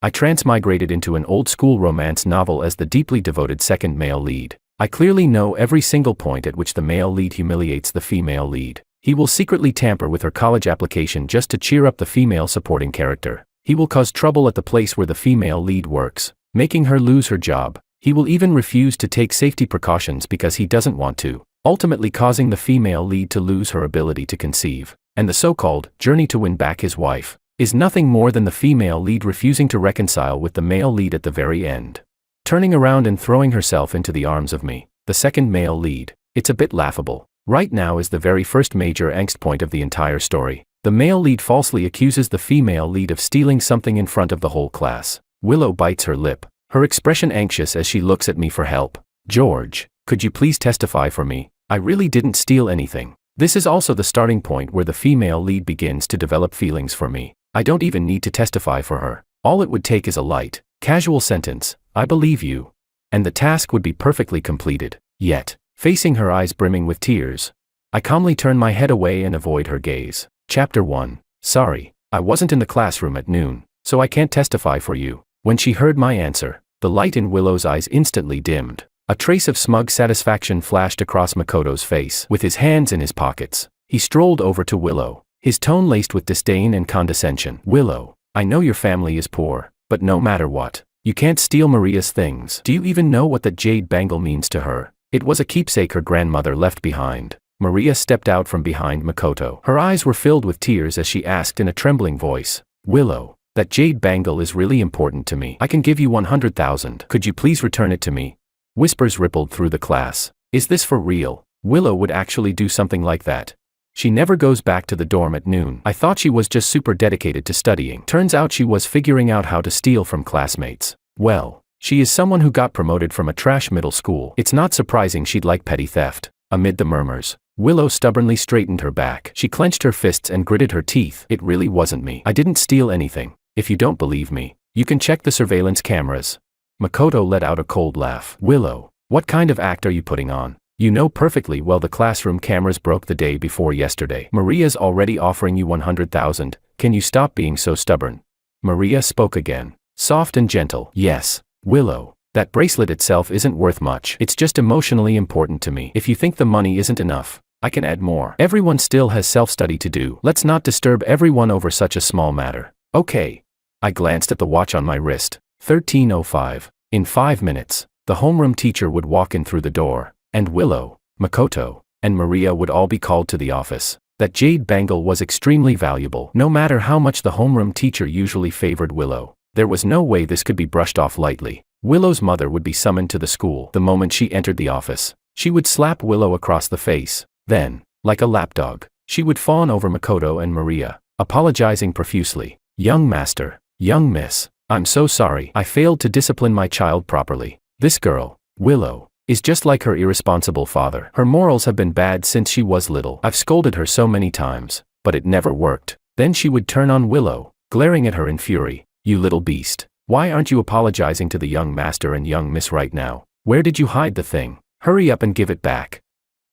I transmigrated into an old-school romance novel as the deeply devoted second male lead. I clearly know every single point at which the male lead humiliates the female lead. He will secretly tamper with her college application just to cheer up the female supporting character. He will cause trouble at the place where the female lead works, making her lose her job. He will even refuse to take safety precautions because he doesn't want to, ultimately causing the female lead to lose her ability to conceive. And the so-called journey to win back his wife is nothing more than the female lead refusing to reconcile with the male lead at the very end, turning around and throwing herself into the arms of me, the second male lead. It's a bit laughable. Right now is the very first major angst point of the entire story. The male lead falsely accuses the female lead of stealing something in front of the whole class. Willow bites her lip, her expression anxious as she looks at me for help. George, could you please testify for me? I really didn't steal anything. This is also the starting point where the female lead begins to develop feelings for me. I don't even need to testify for her. All it would take is a light, casual sentence, "I believe you," and the task would be perfectly completed. Yet, facing her eyes brimming with tears, I calmly turn my head away and avoid her gaze. Chapter 1. Sorry, I wasn't in the classroom at noon, so I can't testify for you. When she heard my answer, the light in Willow's eyes instantly dimmed. A trace of smug satisfaction flashed across Makoto's face. With his hands in his pockets, he strolled over to Willow, his tone laced with disdain and condescension. "Willow, I know your family is poor, but no matter what, you can't steal Maria's things. Do you even know what that jade bangle means to her? It was a keepsake her grandmother left behind." Maria stepped out from behind Makoto. Her eyes were filled with tears as she asked in a trembling voice, "Willow, that jade bangle is really important to me. I can give you 100,000. Could you please return it to me?" Whispers rippled through the class. Is this for real? Willow would actually do something like that. She never goes back to the dorm at noon. I thought she was just super dedicated to studying. Turns out she was figuring out how to steal from classmates. Well, she is someone who got promoted from a trash middle school. It's not surprising she'd like petty theft. Amid the murmurs, Willow stubbornly straightened her back. She clenched her fists and gritted her teeth. "It really wasn't me. I didn't steal anything. If you don't believe me, you can check the surveillance cameras." Makoto let out a cold laugh. "Willow, what kind of act are you putting on? You know perfectly well the classroom cameras broke the day before yesterday. Maria's already offering you 100,000. Can you stop being so stubborn?" Maria spoke again, soft and gentle. "Yes, Willow, that bracelet itself isn't worth much. It's just emotionally important to me. If you think the money isn't enough, I can add more. Everyone still has self-study to do. Let's not disturb everyone over such a small matter." "Okay." I glanced at the watch on my wrist. 13:05. In 5 minutes, the homeroom teacher would walk in through the door, and Willow, Makoto, and Maria would all be called to the office. That jade bangle was extremely valuable. No matter how much the homeroom teacher usually favored Willow, there was no way this could be brushed off lightly. Willow's mother would be summoned to the school. The moment she entered the office, she would slap Willow across the face. Then, like a lapdog, she would fawn over Makoto and Maria, apologizing profusely. "Young master, young miss, I'm so sorry. I failed to discipline my child properly. This girl, Willow, is just like her irresponsible father. Her morals have been bad since she was little. I've scolded her so many times, but it never worked." Then she would turn on Willow, glaring at her in fury. "You little beast. Why aren't you apologizing to the young master and young miss right now? Where did you hide the thing? Hurry up and give it back."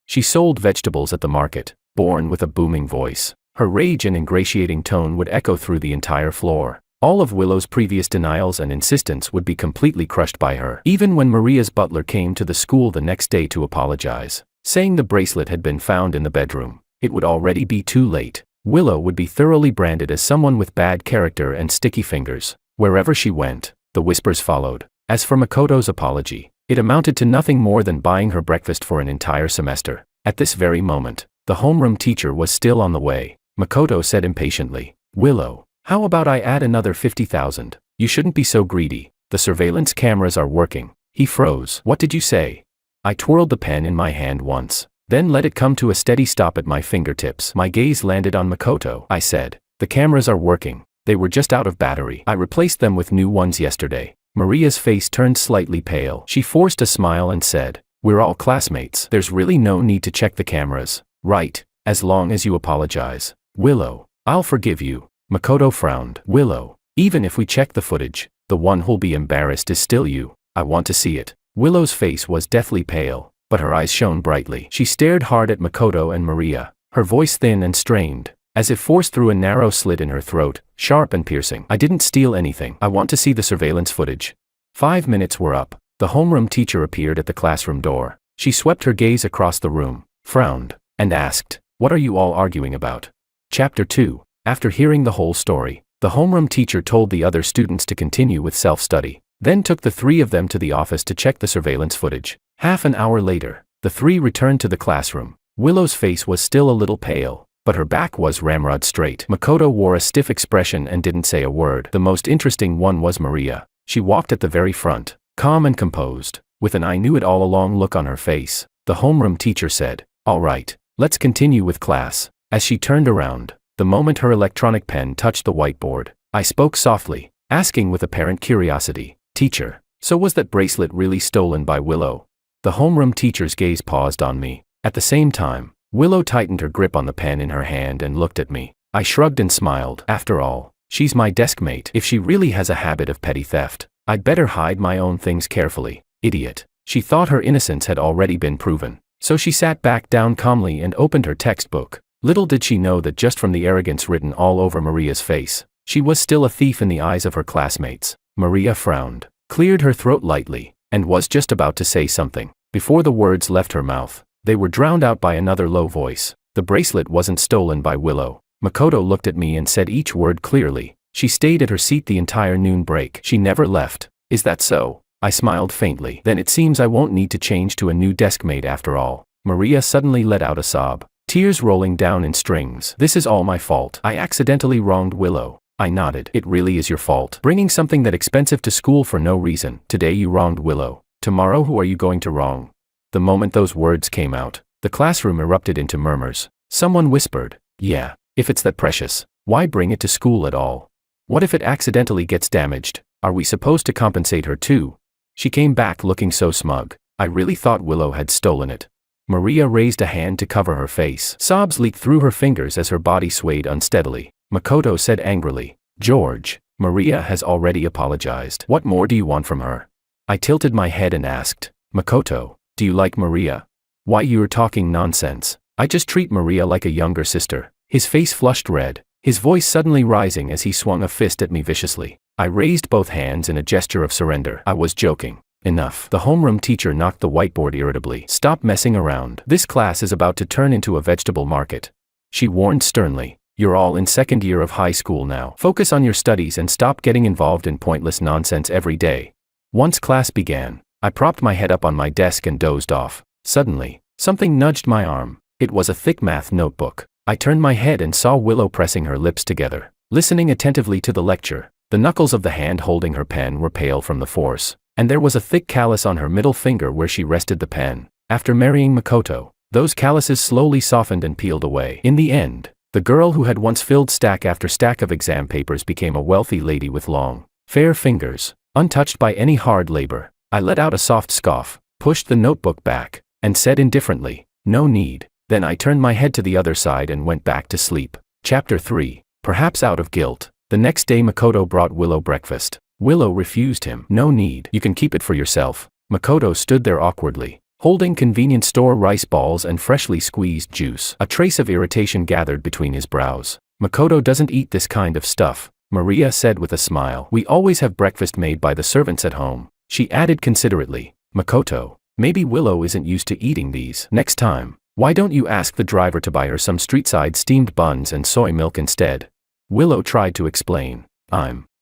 She sold vegetables at the market, born with a booming voice. Her rage and ingratiating tone would echo through the entire floor. All of Willow's previous denials and insistence would be completely crushed by her. Even when Maria's butler came to the school the next day to apologize, saying the bracelet had been found in the bedroom, it would already be too late. Willow would be thoroughly branded as someone with bad character and sticky fingers. Wherever she went, the whispers followed. As for Makoto's apology, it amounted to nothing more than buying her breakfast for an entire semester. At this very moment, the homeroom teacher was still on the way. Makoto said impatiently, "Willow, how about I add another 50,000? You shouldn't be so greedy. The surveillance cameras are working." He froze. "What did you say?" I twirled the pen in my hand once, then let it come to a steady stop at my fingertips. My gaze landed on Makoto. I said, "The cameras are working. They were just out of battery. I replaced them with new ones yesterday." Maria's face turned slightly pale. She forced a smile and said, "We're all classmates. There's really no need to check the cameras, right? As long as you apologize. Willow, I'll forgive you." Makoto frowned. "Willow, even if we check the footage, the one who'll be embarrassed is still you. I want to see it." Willow's face was deathly pale, but her eyes shone brightly. She stared hard at Makoto and Maria, her voice thin and strained. as if forced through a narrow slit in her throat, sharp and piercing. I didn't steal anything. I want to see the surveillance footage. 5 minutes were up. The homeroom teacher appeared at the classroom door. She swept her gaze across the room, frowned, and asked, "What are you all arguing about?" Chapter 2. After hearing the whole story, the homeroom teacher told the other students to continue with self-study, then took the 3 of them to the office to check the surveillance footage. Half an hour later, the 3 returned to the classroom. Willow's face was still a little pale, but her back was ramrod straight. Makoto wore a stiff expression and didn't say a word. The most interesting one was Maria. She walked at the very front, calm and composed, with an I-knew-it-all-along look on her face. The homeroom teacher said, "All right, let's continue with class." As she turned around, the moment her electronic pen touched the whiteboard, I spoke softly, asking with apparent curiosity, "Teacher, so was that bracelet really stolen by Willow?" The homeroom teacher's gaze paused on me. At the same time, Willow tightened her grip on the pen in her hand and looked at me. I shrugged and smiled. After all, she's my deskmate. If she really has a habit of petty theft, I'd better hide my own things carefully. Idiot. She thought her innocence had already been proven. So she sat back down calmly and opened her textbook. Little did she know that just from the arrogance written all over Maria's face, she was still a thief in the eyes of her classmates. Maria frowned, cleared her throat lightly, and was just about to say something. Before the words left her mouth, they were drowned out by another low voice. The bracelet wasn't stolen by Willow. Makoto looked at me and said each word clearly. She stayed at her seat the entire noon break. She never left. Is that so? I smiled faintly. Then it seems I won't need to change to a new deskmate after all. Maria suddenly let out a sob, tears rolling down in strings. This is all my fault. I accidentally wronged Willow. I nodded. It really is your fault. Bringing something that expensive to school for no reason. Today you wronged Willow. Tomorrow who are you going to wrong? The moment those words came out, the classroom erupted into murmurs. Someone whispered, "Yeah, if it's that precious, why bring it to school at all? What if it accidentally gets damaged? Are we supposed to compensate her too?" She came back looking so smug. I really thought Willow had stolen it. Maria raised a hand to cover her face. Sobs leaked through her fingers as her body swayed unsteadily. Makoto said angrily, "George, Maria has already apologized. What more do you want from her?" I tilted my head and asked, "Makoto, do you like Maria?" "Why you're talking nonsense. I just treat Maria like a younger sister." His face flushed red, his voice suddenly rising as he swung a fist at me viciously. I raised both hands in a gesture of surrender. I was joking. Enough. The homeroom teacher knocked the whiteboard irritably. "Stop messing around. This class is about to turn into a vegetable market." She warned sternly. "You're all in second year of high school now. Focus on your studies and stop getting involved in pointless nonsense every day." Once class began, I propped my head up on my desk and dozed off. Suddenly, something nudged my arm. It was a thick math notebook. I turned my head and saw Willow pressing her lips together, listening attentively to the lecture. The knuckles of the hand holding her pen were pale from the force, and there was a thick callus on her middle finger where she rested the pen. After marrying Makoto, those calluses slowly softened and peeled away. In the end, the girl who had once filled stack after stack of exam papers became a wealthy lady with long, fair fingers, untouched by any hard labor. I let out a soft scoff, pushed the notebook back, and said indifferently, "No need." Then I turned my head to the other side and went back to sleep. Chapter 3. Perhaps out of guilt. The next day Makoto brought Willow breakfast. Willow refused him. "No need. You can keep it for yourself." Makoto stood there awkwardly, holding convenience store rice balls and freshly squeezed juice. A trace of irritation gathered between his brows. "Makoto doesn't eat this kind of stuff," Maria said with a smile. "We always have breakfast made by the servants at home." She added considerately, "Makoto, maybe Willow isn't used to eating these. Next time, why don't you ask the driver to buy her some street-side steamed buns and soy milk instead?" Willow tried to explain.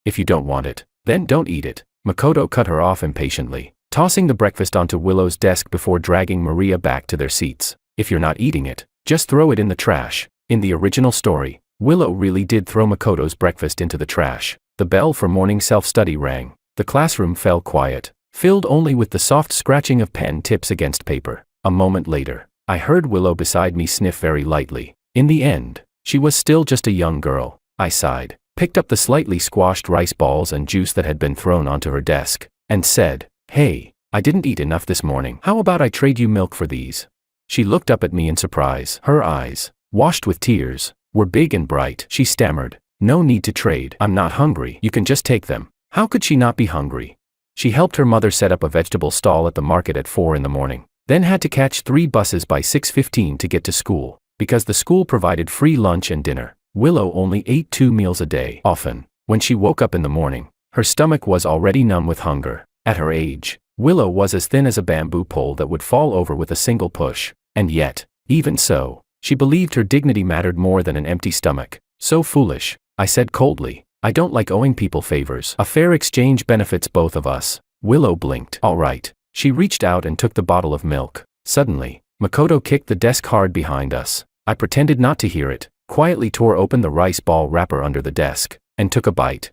If you don't want it, then don't eat it." Makoto cut her off impatiently, tossing the breakfast onto Willow's desk before dragging Maria back to their seats. "If you're not eating it, just throw it in the trash." In the original story, Willow really did throw Makoto's breakfast into the trash. The bell for morning self-study rang. The classroom fell quiet, filled only with the soft scratching of pen tips against paper. A moment later, I heard Willow beside me sniff very lightly. In the end, she was still just a young girl. I sighed, picked up the slightly squashed rice balls and juice that had been thrown onto her desk, and said, "Hey, I didn't eat enough this morning. How about I trade you milk for these?" She looked up at me in surprise. Her eyes, washed with tears, were big and bright. She stammered, "No need to trade. I'm not hungry. You can just take them." How could she not be hungry? She helped her mother set up a vegetable stall at the market at 4 in the morning, then had to catch 3 buses by 6:15 to get to school, because the school provided free lunch and dinner. Willow only ate 2 meals a day. Often, when she woke up in the morning, her stomach was already numb with hunger. At her age, Willow was as thin as a bamboo pole that would fall over with a single push. And yet, even so, she believed her dignity mattered more than an empty stomach. So foolish, I said coldly. I don't like owing people favors. A fair exchange benefits both of us. Willow blinked. All right. She reached out and took the bottle of milk. Suddenly, Makoto kicked the desk hard behind us. I pretended not to hear it, quietly tore open the rice ball wrapper under the desk, and took a bite.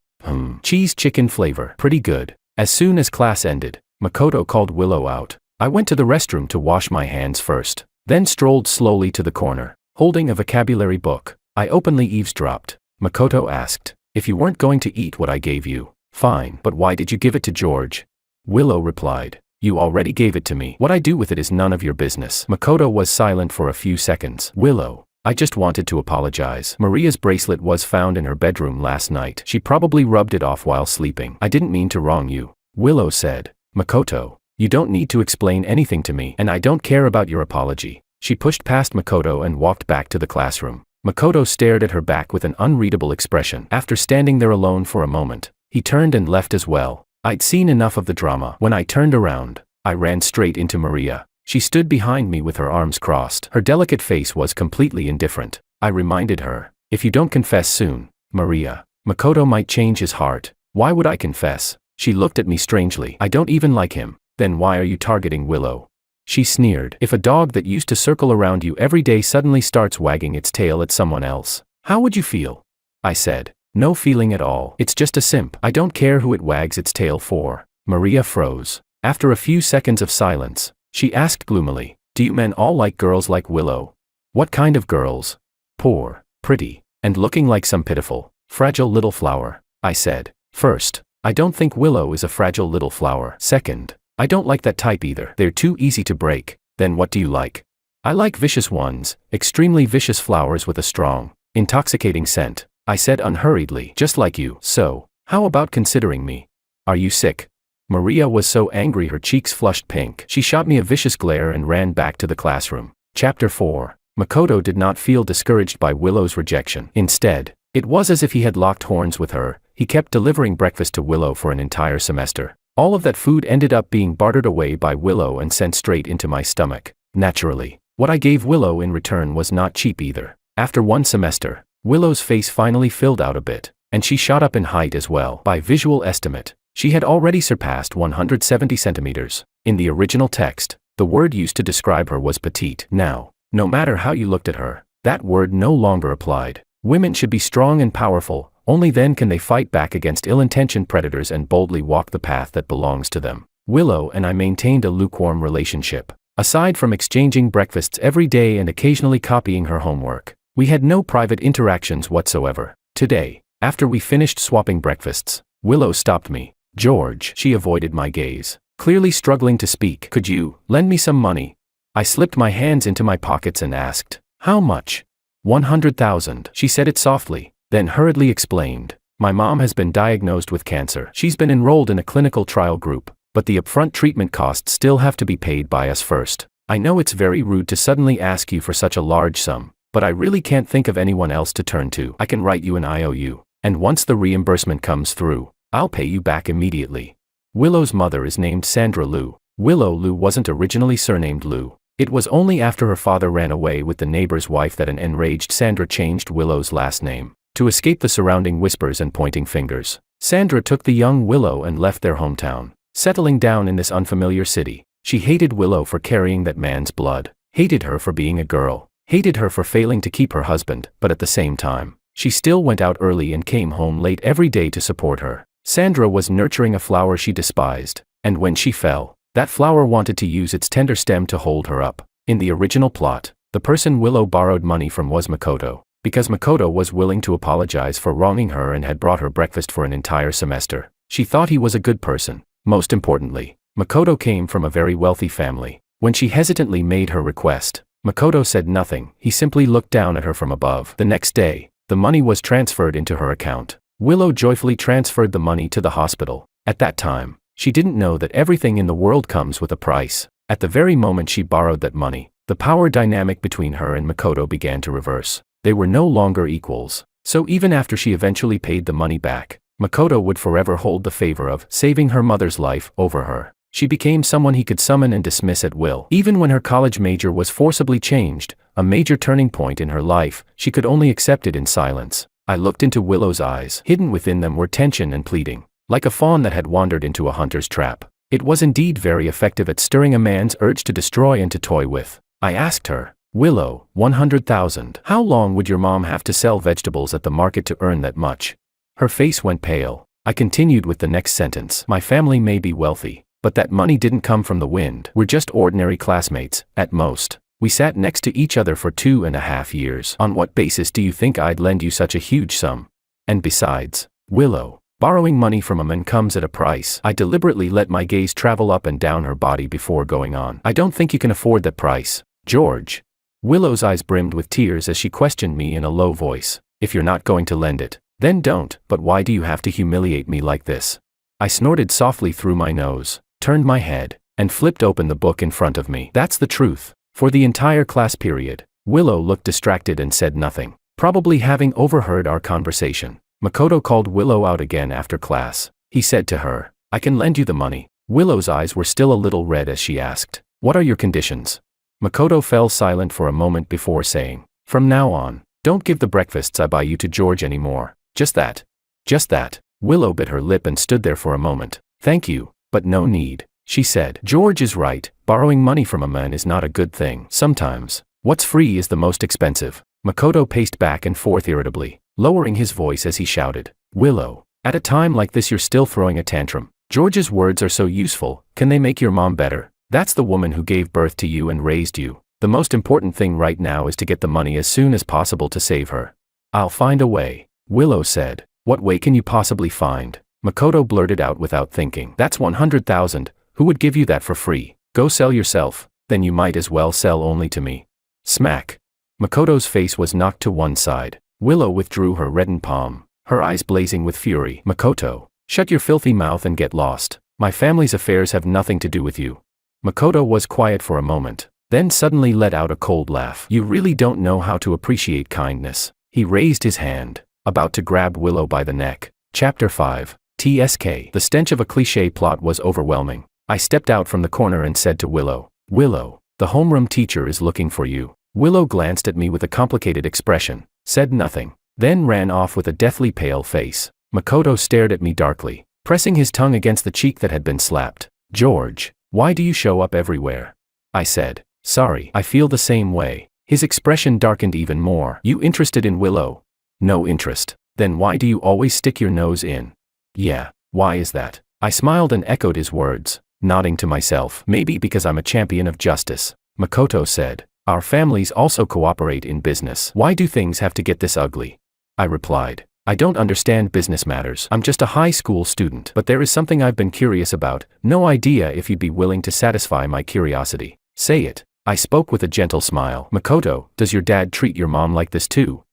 Cheese chicken flavor. Pretty good. As soon as class ended, Makoto called Willow out. I went to the restroom to wash my hands first, then strolled slowly to the corner, holding a vocabulary book. I openly eavesdropped. Makoto asked, "If you weren't going to eat what I gave you, fine, but why did you give it to George?" Willow replied, "You already gave it to me. What I do with it is none of your business." Makoto was silent for a few seconds. "Willow, I just wanted to apologize. Maria's bracelet was found in her bedroom last night. She probably rubbed it off while sleeping. I didn't mean to wrong you," Willow said. "Makoto, you don't need to explain anything to me, and I don't care about your apology." She pushed past Makoto and walked back to the classroom. Makoto stared at her back with an unreadable expression. After standing there alone for a moment, he turned and left as well. I'd seen enough of the drama. When I turned around, I ran straight into Maria. She stood behind me with her arms crossed. Her delicate face was completely indifferent. I reminded her, "If you don't confess soon, Maria, Makoto might change his heart." "Why would I confess?" She looked at me strangely. "I don't even like him." "Then why are you targeting Willow?" She sneered. "If a dog that used to circle around you every day suddenly starts wagging its tail at someone else, how would you feel?" I said. "No feeling at all. It's just a simp. I don't care who it wags its tail for." Maria froze. After a few seconds of silence, she asked gloomily, "Do you men all like girls like Willow?" "What kind of girls?" "Poor, pretty, and looking like some pitiful, fragile little flower," I said. "First, I don't think Willow is a fragile little flower. Second, I don't like that type either. They're too easy to break." "Then what do you like?" "I like vicious ones, extremely vicious flowers with a strong, intoxicating scent," I said unhurriedly. "Just like you. So, how about considering me?" "Are you sick?" Maria was so angry her cheeks flushed pink. She shot me a vicious glare and ran back to the classroom. Chapter 4. Makoto did not feel discouraged by Willow's rejection. Instead, it was as if he had locked horns with her. He kept delivering breakfast to Willow for an entire semester. All of that food ended up being bartered away by Willow and sent straight into my stomach. Naturally, what I gave Willow in return was not cheap either. After one semester, Willow's face finally filled out a bit, and she shot up in height as well. By visual estimate, she had already surpassed 170 centimeters. In the original text, the word used to describe her was petite. Now, no matter how you looked at her, that word no longer applied. Women should be strong and powerful. Only then can they fight back against ill-intentioned predators and boldly walk the path that belongs to them. Willow and I maintained a lukewarm relationship. Aside from exchanging breakfasts every day and occasionally copying her homework, we had no private interactions whatsoever. Today, after we finished swapping breakfasts, Willow stopped me. "George," she avoided my gaze, clearly struggling to speak. "Could you lend me some money?" I slipped my hands into my pockets and asked, "How much?" 100,000. She said it softly, then hurriedly explained, "My mom has been diagnosed with cancer. She's been enrolled in a clinical trial group, but the upfront treatment costs still have to be paid by us first. I know it's very rude to suddenly ask you for such a large sum, but I really can't think of anyone else to turn to. I can write you an IOU, and once the reimbursement comes through, I'll pay you back immediately." Willow's mother is named Sandra Liu. Willow Liu wasn't originally surnamed Liu. It was only after her father ran away with the neighbor's wife that an enraged Sandra changed Willow's last name. To escape the surrounding whispers and pointing fingers, Sandra took the young Willow and left their hometown, settling down in this unfamiliar city. She hated Willow for carrying that man's blood, hated her for being a girl, hated her for failing to keep her husband, but at the same time, she still went out early and came home late every day to support her. Sandra was nurturing a flower she despised, and when she fell, that flower wanted to use its tender stem to hold her up. In the original plot, the person Willow borrowed money from was Makoto, because Makoto was willing to apologize for wronging her and had brought her breakfast for an entire semester. She thought he was a good person. Most importantly, Makoto came from a very wealthy family. When she hesitantly made her request, Makoto said nothing. He simply looked down at her from above. The next day, the money was transferred into her account. Willow joyfully transferred the money to the hospital. At that time, she didn't know that everything in the world comes with a price. At the very moment she borrowed that money, the power dynamic between her and Makoto began to reverse. They were no longer equals. So even after she eventually paid the money back, Makoto would forever hold the favor of saving her mother's life over her. She became someone he could summon and dismiss at will. Even when her college major was forcibly changed, a major turning point in her life, she could only accept it in silence. I looked into Willow's eyes. Hidden within them were tension and pleading, like a fawn that had wandered into a hunter's trap. It was indeed very effective at stirring a man's urge to destroy and to toy with. I asked her, Willow, 100,000. How long would your mom have to sell vegetables at the market to earn that much? Her face went pale. I continued with the next sentence. My family may be wealthy, but that money didn't come from the wind. We're just ordinary classmates, at most. We sat next to each other for 2.5 years. On what basis do you think I'd lend you such a huge sum? And besides, Willow, borrowing money from a man comes at a price. I deliberately let my gaze travel up and down her body before going on. I don't think you can afford that price, George. Willow's eyes brimmed with tears as she questioned me in a low voice. If you're not going to lend it, then don't. But why do you have to humiliate me like this? I snorted softly through my nose, turned my head, and flipped open the book in front of me. That's the truth. For the entire class period, Willow looked distracted and said nothing, probably having overheard our conversation. Makoto called Willow out again after class. He said to her, I can lend you the money. Willow's eyes were still a little red as she asked, what are your conditions? Makoto fell silent for a moment before saying, from now on, don't give the breakfasts I buy you to George anymore. Just that. Just that. Willow bit her lip and stood there for a moment. Thank you, but no need, she said. George is right. Borrowing money from a man is not a good thing. Sometimes, what's free is the most expensive. Makoto paced back and forth irritably, lowering his voice as he shouted, Willow, at a time like this you're still throwing a tantrum. George's words are so useful. Can they make your mom better? That's the woman who gave birth to you and raised you. The most important thing right now is to get the money as soon as possible to save her. I'll find a way, Willow said. What way can you possibly find? Makoto blurted out without thinking. That's 100,000. Who would give you that for free? Go sell yourself, then you might as well sell only to me. Smack. Makoto's face was knocked to one side. Willow withdrew her reddened palm, her eyes blazing with fury. Makoto, shut your filthy mouth and get lost. My family's affairs have nothing to do with you. Makoto was quiet for a moment, then suddenly let out a cold laugh. You really don't know how to appreciate kindness. He raised his hand, about to grab Willow by the neck. Chapter 5. TSK. The stench of a cliché plot was overwhelming. I stepped out from the corner and said to Willow, Willow, the homeroom teacher is looking for you. Willow glanced at me with a complicated expression, said nothing, then ran off with a deathly pale face. Makoto stared at me darkly, pressing his tongue against the cheek that had been slapped. George, why do you show up everywhere? I said, sorry, I feel the same way. His expression darkened even more. You interested in Willow? No interest. Then why do you always stick your nose in? Yeah, why is that? I smiled and echoed his words, nodding to myself. Maybe because I'm a champion of justice. Makoto said, our families also cooperate in business. Why do things have to get this ugly? I replied, I don't understand business matters. I'm just a high school student. But there is something I've been curious about. No idea if you'd be willing to satisfy my curiosity. Say it. I spoke with a gentle smile. Makoto, does your dad treat your mom like this too?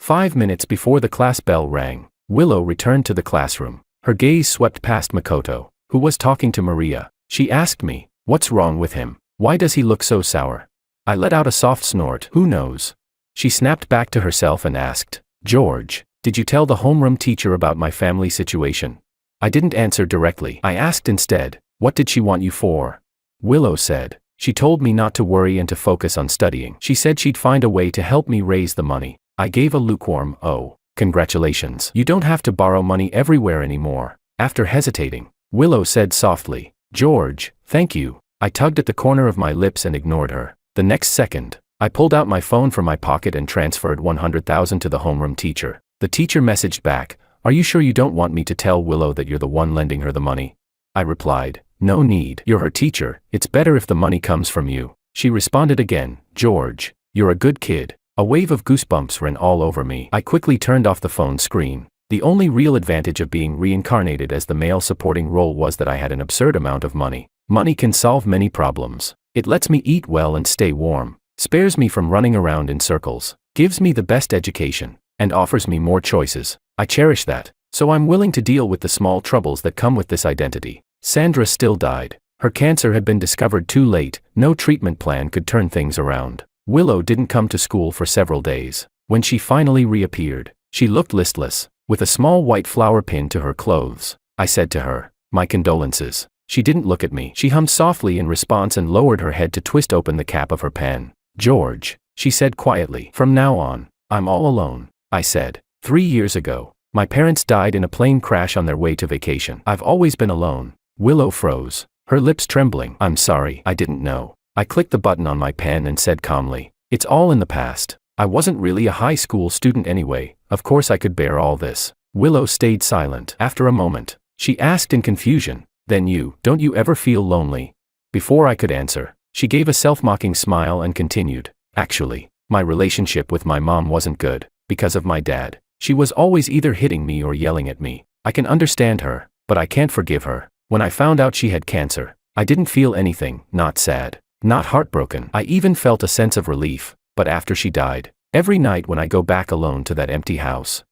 5 minutes before the class bell rang, Willow returned to the classroom. Her gaze swept past Makoto, who was talking to Maria. She asked me, what's wrong with him? Why does he look so sour? I let out a soft snort. Who knows? She snapped back to herself and asked, George, did you tell the homeroom teacher about my family situation? I didn't answer directly. I asked instead, what did she want you for? Willow said, she told me not to worry and to focus on studying. She said she'd find a way to help me raise the money. I gave a lukewarm, oh, congratulations. You don't have to borrow money everywhere anymore. After hesitating, Willow said softly, George, thank you. I tugged at the corner of my lips and ignored her. The next second, I pulled out my phone from my pocket and transferred 100,000 to the homeroom teacher. The teacher messaged back, are you sure you don't want me to tell Willow that you're the one lending her the money? I replied, no need. You're her teacher. It's better if the money comes from you. She responded again, George, you're a good kid. A wave of goosebumps ran all over me. I quickly turned off the phone screen. The only real advantage of being reincarnated as the male supporting role was that I had an absurd amount of money. Money can solve many problems. It lets me eat well and stay warm, spares me from running around in circles, gives me the best education, and offers me more choices. I cherish that, so I'm willing to deal with the small troubles that come with this identity. Sandra still died. Her cancer had been discovered too late. No treatment plan could turn things around. Willow didn't come to school for several days. When she finally reappeared, She looked listless, with a small white flower pinned to her clothes. I said to her, "My condolences." She didn't look at me. She hummed softly in response and lowered her head to twist open the cap of her pen. "George," she said quietly, "from now on, I'm all alone." I said, 3 years ago, my parents died in a plane crash on their way to vacation. I've always been alone." Willow froze, her lips trembling. "I'm sorry, I didn't know." I clicked the button on my pen and said calmly, "It's all in the past. I wasn't really a high school student anyway, of course I could bear all this." Willow stayed silent. After a moment, she asked in confusion, "Then don't you ever feel lonely?" Before I could answer, she gave a self-mocking smile and continued, "Actually, my relationship with my mom wasn't good, because of my dad. She was always either hitting me or yelling at me. I can understand her, but I can't forgive her. When I found out she had cancer, I didn't feel anything, not sad, not heartbroken. I even felt a sense of relief, but after she died, every night when I go back alone to that empty house,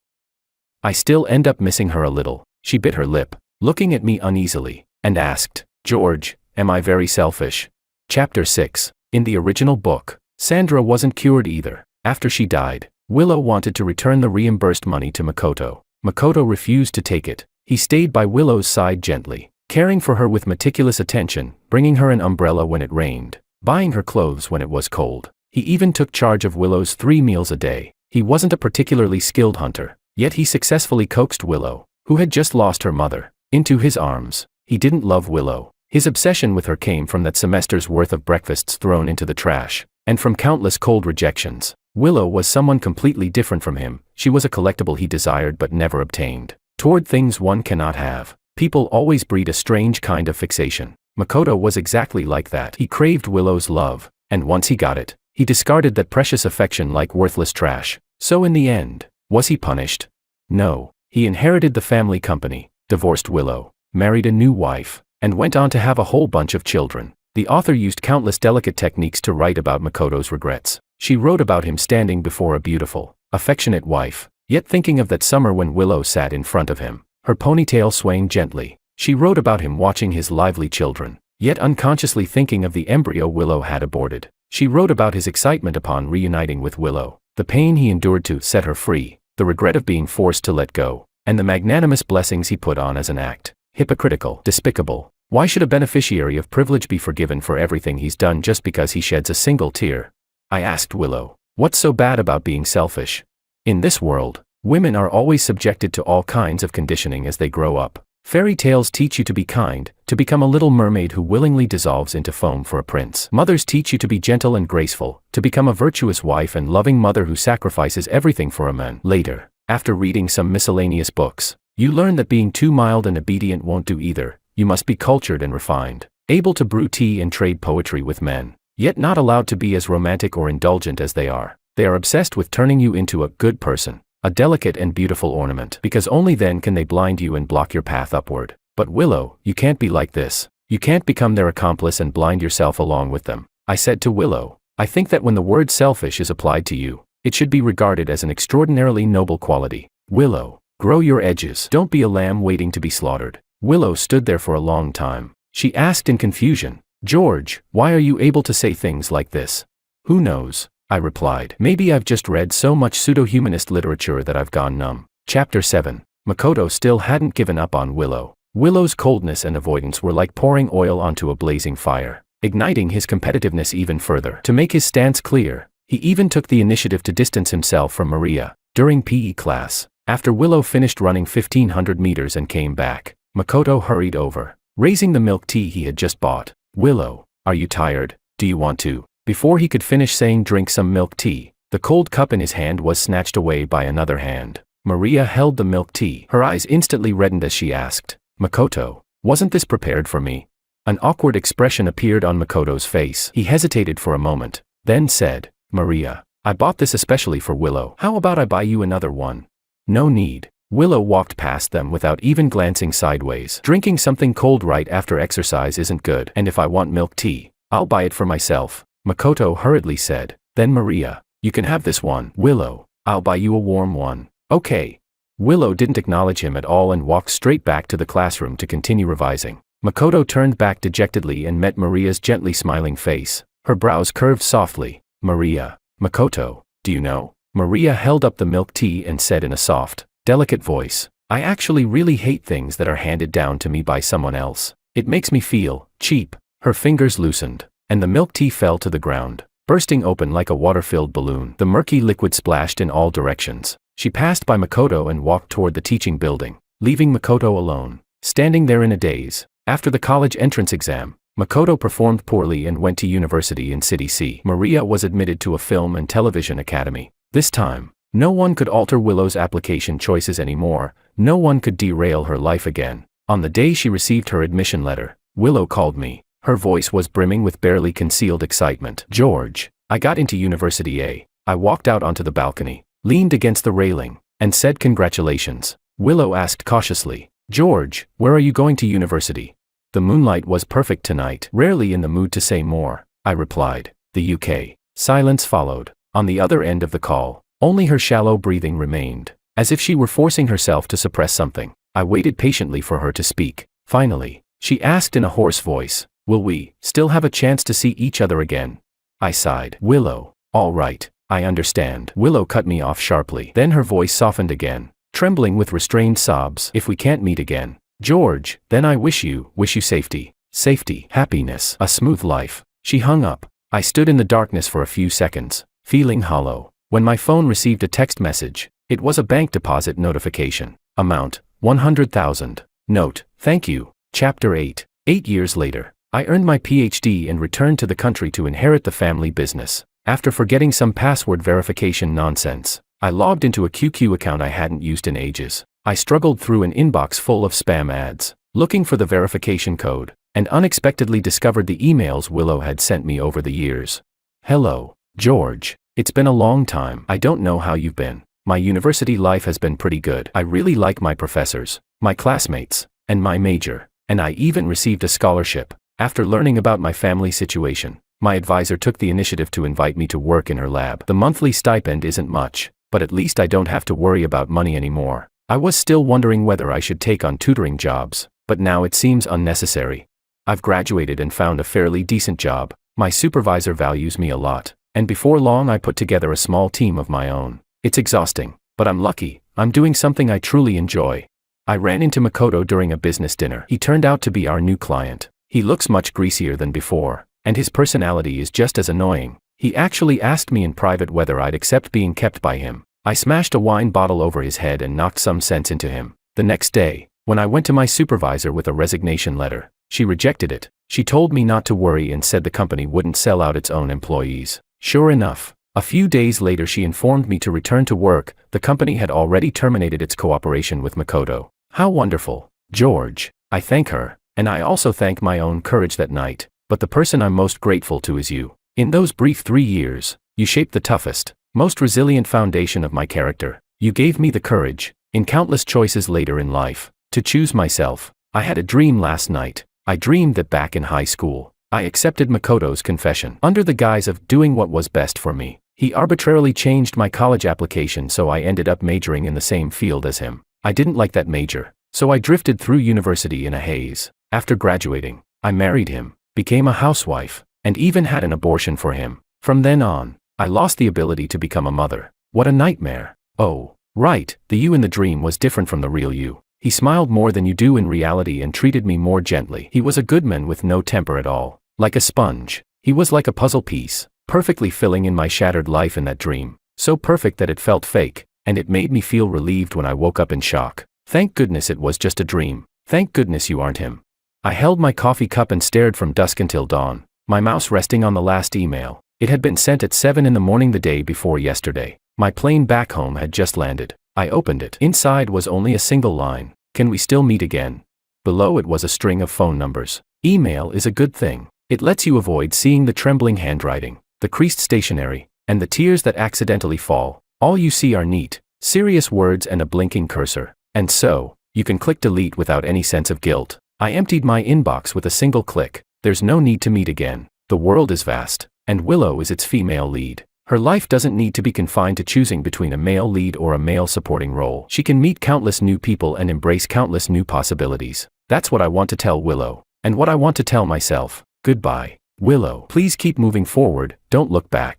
I still end up missing her a little." She bit her lip, looking at me uneasily, and asked, "George, am I very selfish?" Chapter 6. In the original book, Sandra wasn't cured either. After she died, Willow wanted to return the reimbursed money to Makoto. Makoto refused to take it. He stayed by Willow's side gently, caring for her with meticulous attention, bringing her an umbrella when it rained, buying her clothes when it was cold. He even took charge of Willow's 3 meals a day. He wasn't a particularly skilled hunter, yet he successfully coaxed Willow, who had just lost her mother, into his arms. He didn't love Willow. His obsession with her came from that semester's worth of breakfasts thrown into the trash, and from countless cold rejections. Willow was someone completely different from him. She was a collectible he desired but never obtained. Toward things one cannot have, people always breed a strange kind of fixation. Makoto was exactly like that. He craved Willow's love, and once he got it, he discarded that precious affection like worthless trash. So in the end, was he punished? No. He inherited the family company, divorced Willow, married a new wife, and went on to have a whole bunch of children. The author used countless delicate techniques to write about Makoto's regrets. She wrote about him standing before a beautiful, affectionate wife, yet thinking of that summer when Willow sat in front of him, her ponytail swaying gently. She wrote about him watching his lively children, yet unconsciously thinking of the embryo Willow had aborted. She wrote about his excitement upon reuniting with Willow, the pain he endured to set her free, the regret of being forced to let go, and the magnanimous blessings he put on as an act. Hypocritical, despicable. Why should a beneficiary of privilege be forgiven for everything he's done just because he sheds a single tear? I asked Willow, "What's so bad about being selfish?" In this world, women are always subjected to all kinds of conditioning as they grow up. Fairy tales teach you to be kind, to become a little mermaid who willingly dissolves into foam for a prince. Mothers teach you to be gentle and graceful, to become a virtuous wife and loving mother who sacrifices everything for a man. Later, after reading some miscellaneous books, you learn that being too mild and obedient won't do either. You must be cultured and refined, able to brew tea and trade poetry with men, yet not allowed to be as romantic or indulgent as they are. They are obsessed with turning you into a good person, a delicate and beautiful ornament, because only then can they blind you and block your path upward. But Willow, you can't be like this. You can't become their accomplice and blind yourself along with them. I said to Willow, I think that when the word selfish is applied to you, it should be regarded as an extraordinarily noble quality. Willow, grow your edges. Don't be a lamb waiting to be slaughtered. Willow stood there for a long time. She asked in confusion, "George, why are you able to say things like this?" "Who knows?" I replied. "Maybe I've just read so much pseudo-humanist literature that I've gone numb." Chapter 7. Makoto still hadn't given up on Willow. Willow's coldness and avoidance were like pouring oil onto a blazing fire, igniting his competitiveness even further. To make his stance clear, he even took the initiative to distance himself from Maria. During PE class, after Willow finished running 1,500 meters and came back, Makoto hurried over, raising the milk tea he had just bought. "Willow, are you tired? Do you want to?" Before he could finish saying drink some milk tea, the cold cup in his hand was snatched away by another hand. Maria held the milk tea. Her eyes instantly reddened as she asked, "Makoto, wasn't this prepared for me?" An awkward expression appeared on Makoto's face. He hesitated for a moment, then said, "Maria, I bought this especially for Willow. How about I buy you another one?" "No need." Willow walked past them without even glancing sideways. "Drinking something cold right after exercise isn't good, and if I want milk tea, I'll buy it for myself," Makoto hurriedly said. Then Maria, "You can have this one." "Willow, I'll buy you a warm one." "Okay." Willow didn't acknowledge him at all and walked straight back to the classroom to continue revising. Makoto turned back dejectedly and met Maria's gently smiling face. Her brows curved softly. "Maria." "Makoto, do you know?" Maria held up the milk tea and said in a soft, delicate voice, I actually really hate things that are handed down to me by someone else. It makes me feel cheap. Her fingers loosened, and the milk tea fell to the ground, bursting open like a water-filled balloon. The murky liquid splashed in all directions. She passed by Makoto and walked toward the teaching building, leaving Makoto alone, standing there in a daze. After the college entrance exam, Makoto performed poorly and went to university in City C. Maria was admitted to a film and television academy. This time, no one could alter Willow's application choices anymore. No one could derail her life again. On the day she received her admission letter, Willow called me. Her voice was brimming with barely concealed excitement. George, I got into University A. I walked out onto the balcony, leaned against the railing, and said congratulations. Willow asked cautiously, George, where are you going to university? The moonlight was perfect tonight. Rarely in the mood to say more, I replied. The UK. Silence followed. On the other end of the call, only her shallow breathing remained, as if she were forcing herself to suppress something. I waited patiently for her to speak. Finally, she asked in a hoarse voice, will we still have a chance to see each other again? I sighed. Willow, all right, I understand. Willow cut me off sharply. Then her voice softened again, trembling with restrained sobs. If we can't meet again, George, then I wish you safety, happiness, a smooth life. She hung up. I stood in the darkness for a few seconds, feeling hollow, when my phone received a text message. It was a bank deposit notification. Amount, 100,000. Note, thank you. Chapter 8. 8 years later, I earned my PhD and returned to the country to inherit the family business. After forgetting some password verification nonsense, I logged into a QQ account I hadn't used in ages. I struggled through an inbox full of spam ads, looking for the verification code, and unexpectedly discovered the emails Willow had sent me over the years. Hello, George. It's been a long time. I don't know how you've been. My university life has been pretty good. I really like my professors, my classmates, and my major, and I even received a scholarship. After learning about my family situation, my advisor took the initiative to invite me to work in her lab. The monthly stipend isn't much, but at least I don't have to worry about money anymore. I was still wondering whether I should take on tutoring jobs, but now it seems unnecessary. I've graduated and found a fairly decent job. My supervisor values me a lot, and before long I put together a small team of my own. It's exhausting, but I'm lucky. I'm doing something I truly enjoy. I ran into Makoto during a business dinner. He turned out to be our new client. He looks much greasier than before, and his personality is just as annoying. He actually asked me in private whether I'd accept being kept by him. I smashed a wine bottle over his head and knocked some sense into him. The next day, when I went to my supervisor with a resignation letter, she rejected it. She told me not to worry and said the company wouldn't sell out its own employees. Sure enough, a few days later she informed me to return to work. The company had already terminated its cooperation with Makoto. How wonderful, George. I thank her, and I also thank my own courage that night. But the person I'm most grateful to is you. In those brief 3 years, you shaped the toughest, most resilient foundation of my character. You gave me the courage, in countless choices later in life, to choose myself. I had a dream last night. I dreamed that back in high school, I accepted Makoto's confession. Under the guise of doing what was best for me, he arbitrarily changed my college application so I ended up majoring in the same field as him. I didn't like that major, so I drifted through university in a haze. After graduating, I married him, became a housewife, and even had an abortion for him. From then on, I lost the ability to become a mother. What a nightmare. Oh, right, the you in the dream was different from the real you. He smiled more than you do in reality and treated me more gently. He was a good man with no temper at all. Like a sponge, he was like a puzzle piece, perfectly filling in my shattered life in that dream. So perfect that it felt fake, and it made me feel relieved when I woke up in shock. Thank goodness it was just a dream. Thank goodness you aren't him. I held my coffee cup and stared from dusk until dawn, my mouse resting on the last email. It had been sent at 7 in the morning the day before yesterday. My plane back home had just landed. I opened it. Inside was only a single line. Can we still meet again? Below it was a string of phone numbers. Email is a good thing. It lets you avoid seeing the trembling handwriting, the creased stationery, and the tears that accidentally fall. All you see are neat, serious words and a blinking cursor. And so, you can click delete without any sense of guilt. I emptied my inbox with a single click. There's no need to meet again. The world is vast, and Willow is its female lead. Her life doesn't need to be confined to choosing between a male lead or a male supporting role. She can meet countless new people and embrace countless new possibilities. That's what I want to tell Willow, and what I want to tell myself. Goodbye, Willow. Please keep moving forward, don't look back.